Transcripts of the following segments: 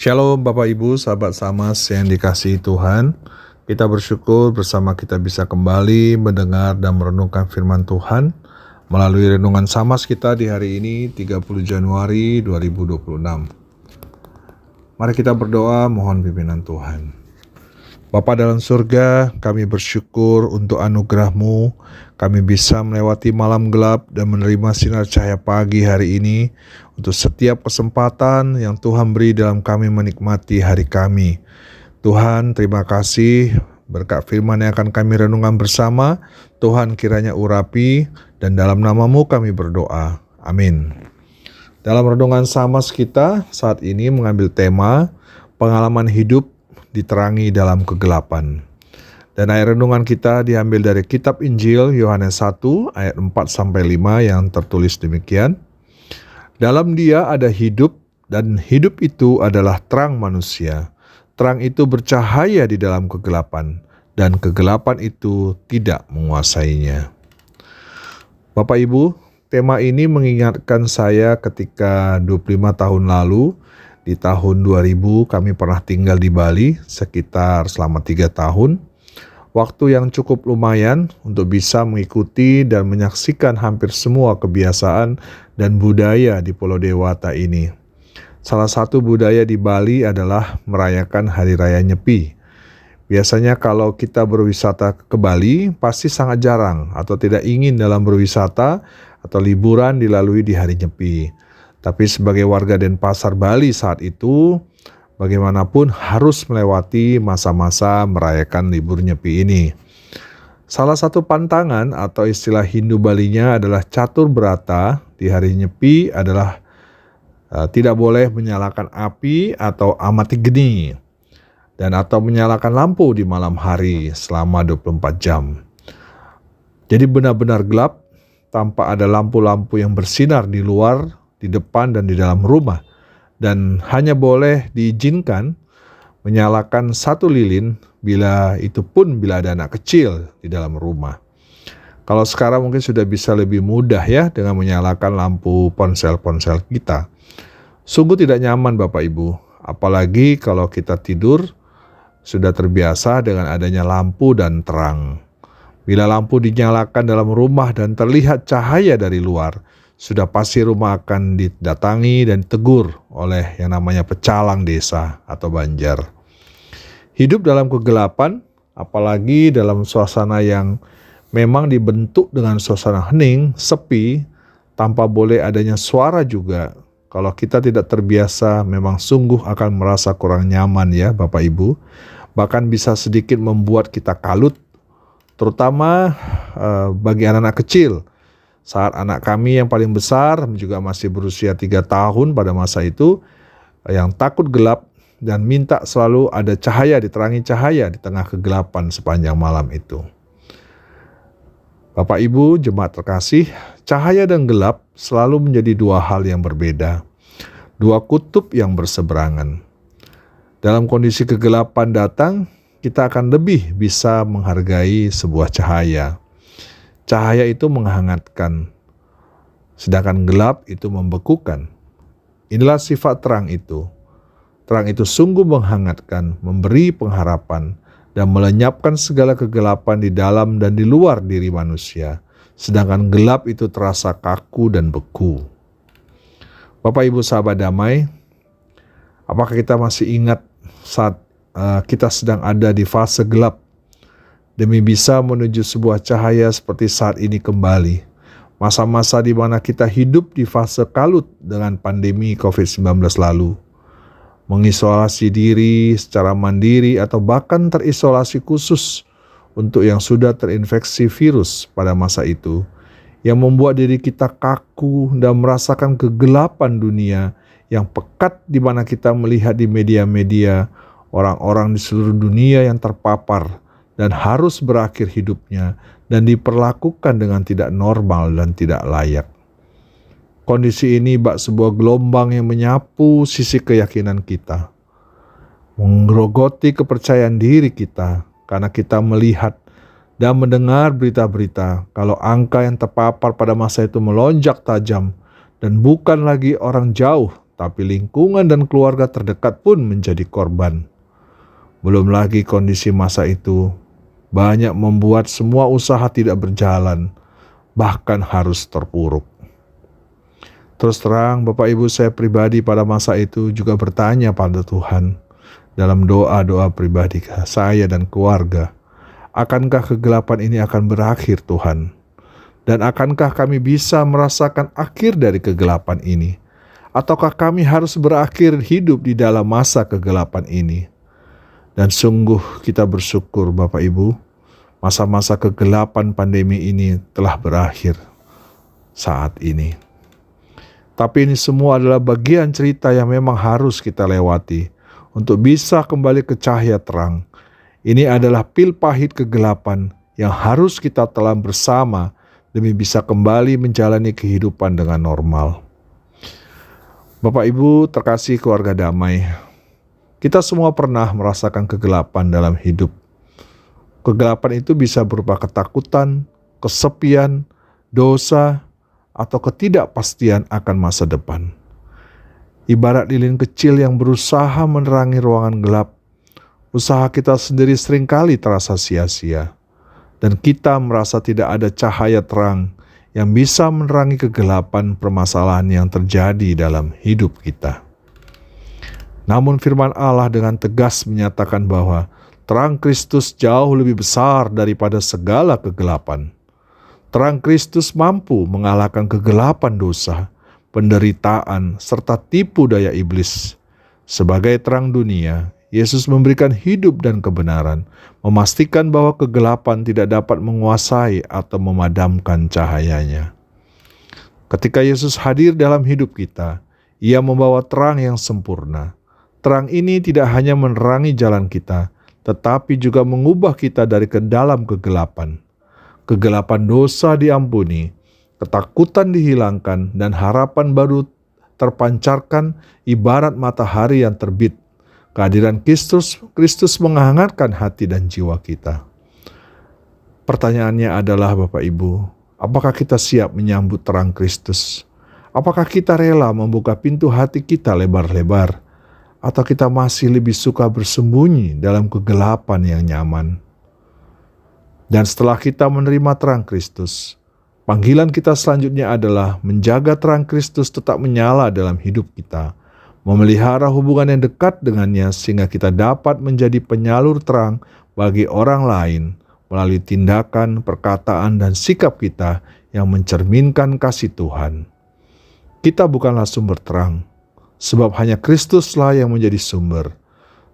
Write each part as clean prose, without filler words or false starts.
Shalom Bapak Ibu, sahabat Samas yang dikasihi Tuhan. Kita bersyukur bersama kita bisa kembali mendengar dan merenungkan firman Tuhan melalui renungan Samas kita di hari ini 30 Januari 2026. Mari kita berdoa mohon pimpinan Tuhan. Bapa dalam surga, kami bersyukur untuk anugerah-Mu. Kami bisa melewati malam gelap dan menerima sinar cahaya pagi hari ini untuk setiap kesempatan yang Tuhan beri dalam kami menikmati hari kami. Tuhan, terima kasih berkat firman yang akan kami renungkan bersama. Tuhan kiranya urapi dan dalam nama-Mu kami berdoa. Amin. Dalam renungan Samas kita saat ini mengambil tema pengalaman hidup diterangi dalam kegelapan. Dan ayat renungan kita diambil dari kitab Injil Yohanes 1 ayat 4-5 yang tertulis demikian. Dalam Dia ada hidup dan hidup itu adalah terang manusia. Terang itu bercahaya di dalam kegelapan dan kegelapan itu tidak menguasainya. Bapak Ibu, tema ini mengingatkan saya ketika 25 tahun lalu. Di tahun 2000 kami pernah tinggal di Bali sekitar selama 3 tahun. Waktu yang cukup lumayan untuk bisa mengikuti dan menyaksikan hampir semua kebiasaan dan budaya di Pulau Dewata ini. Salah satu budaya di Bali adalah merayakan Hari Raya Nyepi. Biasanya kalau kita berwisata ke Bali pasti sangat jarang atau tidak ingin dalam berwisata atau liburan dilalui di Hari Nyepi. Tapi sebagai warga Denpasar Bali saat itu, bagaimanapun harus melewati masa-masa merayakan libur Nyepi ini. Salah satu pantangan atau istilah Hindu Balinya adalah catur berata di hari Nyepi adalah tidak boleh menyalakan api atau amati geni dan atau menyalakan lampu di malam hari selama 24 jam. Jadi benar-benar gelap tanpa ada lampu-lampu yang bersinar di luar, di depan dan di dalam rumah, dan hanya boleh diizinkan menyalakan satu lilin bila ada anak kecil di dalam rumah. Kalau sekarang mungkin sudah bisa lebih mudah ya dengan menyalakan lampu ponsel-ponsel kita. Sungguh tidak nyaman Bapak Ibu, apalagi kalau kita tidur sudah terbiasa dengan adanya lampu dan terang. Bila lampu dinyalakan dalam rumah dan terlihat cahaya dari luar, sudah pasti rumah akan didatangi dan ditegur oleh yang namanya pecalang desa atau banjar. Hidup dalam kegelapan, apalagi dalam suasana yang memang dibentuk dengan suasana hening, sepi, tanpa boleh adanya suara juga. Kalau kita tidak terbiasa, memang sungguh akan merasa kurang nyaman ya Bapak Ibu. Bahkan bisa sedikit membuat kita kalut, terutama bagi anak-anak kecil. Saat anak kami yang paling besar juga masih berusia 3 tahun pada masa itu, yang takut gelap dan minta selalu ada cahaya, diterangi cahaya di tengah kegelapan sepanjang malam itu. Bapak Ibu, jemaat terkasih, cahaya dan gelap selalu menjadi dua hal yang berbeda, dua kutub yang berseberangan. Dalam kondisi kegelapan datang, kita akan lebih bisa menghargai sebuah cahaya. Cahaya itu menghangatkan, sedangkan gelap itu membekukan. Inilah sifat terang itu. Terang itu sungguh menghangatkan, memberi pengharapan, dan melenyapkan segala kegelapan di dalam dan di luar diri manusia. Sedangkan gelap itu terasa kaku dan beku. Bapak Ibu sahabat damai, apakah kita masih ingat saat kita sedang ada di fase gelap, demi bisa menuju sebuah cahaya seperti saat ini kembali. Masa-masa di mana kita hidup di fase kalut dengan pandemi COVID-19 lalu. Mengisolasi diri secara mandiri atau bahkan terisolasi khusus untuk yang sudah terinfeksi virus pada masa itu. Yang membuat diri kita kaku dan merasakan kegelapan dunia yang pekat di mana kita melihat di media-media orang-orang di seluruh dunia yang terpapar dan harus berakhir hidupnya dan diperlakukan dengan tidak normal dan tidak layak. Kondisi ini bak sebuah gelombang yang menyapu sisi keyakinan kita, menggerogoti kepercayaan diri kita karena kita melihat dan mendengar berita-berita kalau angka yang terpapar pada masa itu melonjak tajam dan bukan lagi orang jauh tapi lingkungan dan keluarga terdekat pun menjadi korban. Belum lagi kondisi masa itu banyak membuat semua usaha tidak berjalan, bahkan harus terpuruk. Terus terang, Bapak Ibu, saya pribadi pada masa itu juga bertanya pada Tuhan dalam doa-doa pribadi saya dan keluarga, akankah kegelapan ini akan berakhir, Tuhan? Dan akankah kami bisa merasakan akhir dari kegelapan ini? Ataukah kami harus berakhir hidup di dalam masa kegelapan ini? Dan sungguh kita bersyukur, Bapak Ibu, masa-masa kegelapan pandemi ini telah berakhir saat ini. Tapi ini semua adalah bagian cerita yang memang harus kita lewati untuk bisa kembali ke cahaya terang. Ini adalah pil pahit kegelapan yang harus kita telan bersama demi bisa kembali menjalani kehidupan dengan normal. Bapak Ibu terkasih keluarga damai, kita semua pernah merasakan kegelapan dalam hidup. Kegelapan itu bisa berupa ketakutan, kesepian, dosa, atau ketidakpastian akan masa depan. Ibarat lilin kecil yang berusaha menerangi ruangan gelap, usaha kita sendiri seringkali terasa sia-sia, dan kita merasa tidak ada cahaya terang yang bisa menerangi kegelapan permasalahan yang terjadi dalam hidup kita. Namun firman Allah dengan tegas menyatakan bahwa terang Kristus jauh lebih besar daripada segala kegelapan. Terang Kristus mampu mengalahkan kegelapan dosa, penderitaan, serta tipu daya iblis. Sebagai terang dunia, Yesus memberikan hidup dan kebenaran, memastikan bahwa kegelapan tidak dapat menguasai atau memadamkan cahayanya. Ketika Yesus hadir dalam hidup kita, Ia membawa terang yang sempurna. Terang ini tidak hanya menerangi jalan kita, tetapi juga mengubah kita dari ke dalam kegelapan. Kegelapan dosa diampuni, ketakutan dihilangkan, dan harapan baru terpancarkan ibarat matahari yang terbit. Kehadiran Kristus menghangatkan hati dan jiwa kita. Pertanyaannya adalah, Bapak Ibu, apakah kita siap menyambut terang Kristus? Apakah kita rela membuka pintu hati kita lebar-lebar? Atau kita masih lebih suka bersembunyi dalam kegelapan yang nyaman? Dan setelah kita menerima terang Kristus, panggilan kita selanjutnya adalah menjaga terang Kristus tetap menyala dalam hidup kita, memelihara hubungan yang dekat dengannya sehingga kita dapat menjadi penyalur terang bagi orang lain melalui tindakan, perkataan, dan sikap kita yang mencerminkan kasih Tuhan. Kita bukanlah sumber terang, sebab hanya Kristuslah yang menjadi sumber.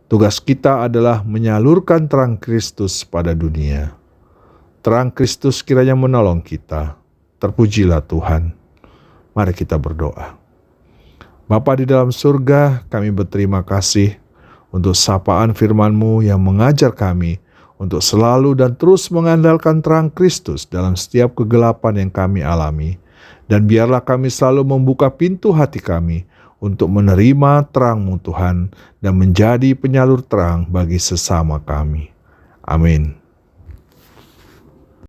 Tugas kita adalah menyalurkan terang Kristus pada dunia. Terang Kristus kiranya menolong kita. Terpujilah Tuhan. Mari kita berdoa. Bapa di dalam surga, kami berterima kasih untuk sapaan firman-Mu yang mengajar kami untuk selalu dan terus mengandalkan terang Kristus dalam setiap kegelapan yang kami alami. Dan biarlah kami selalu membuka pintu hati kami untuk menerima terang-Mu Tuhan dan menjadi penyalur terang bagi sesama kami. Amin.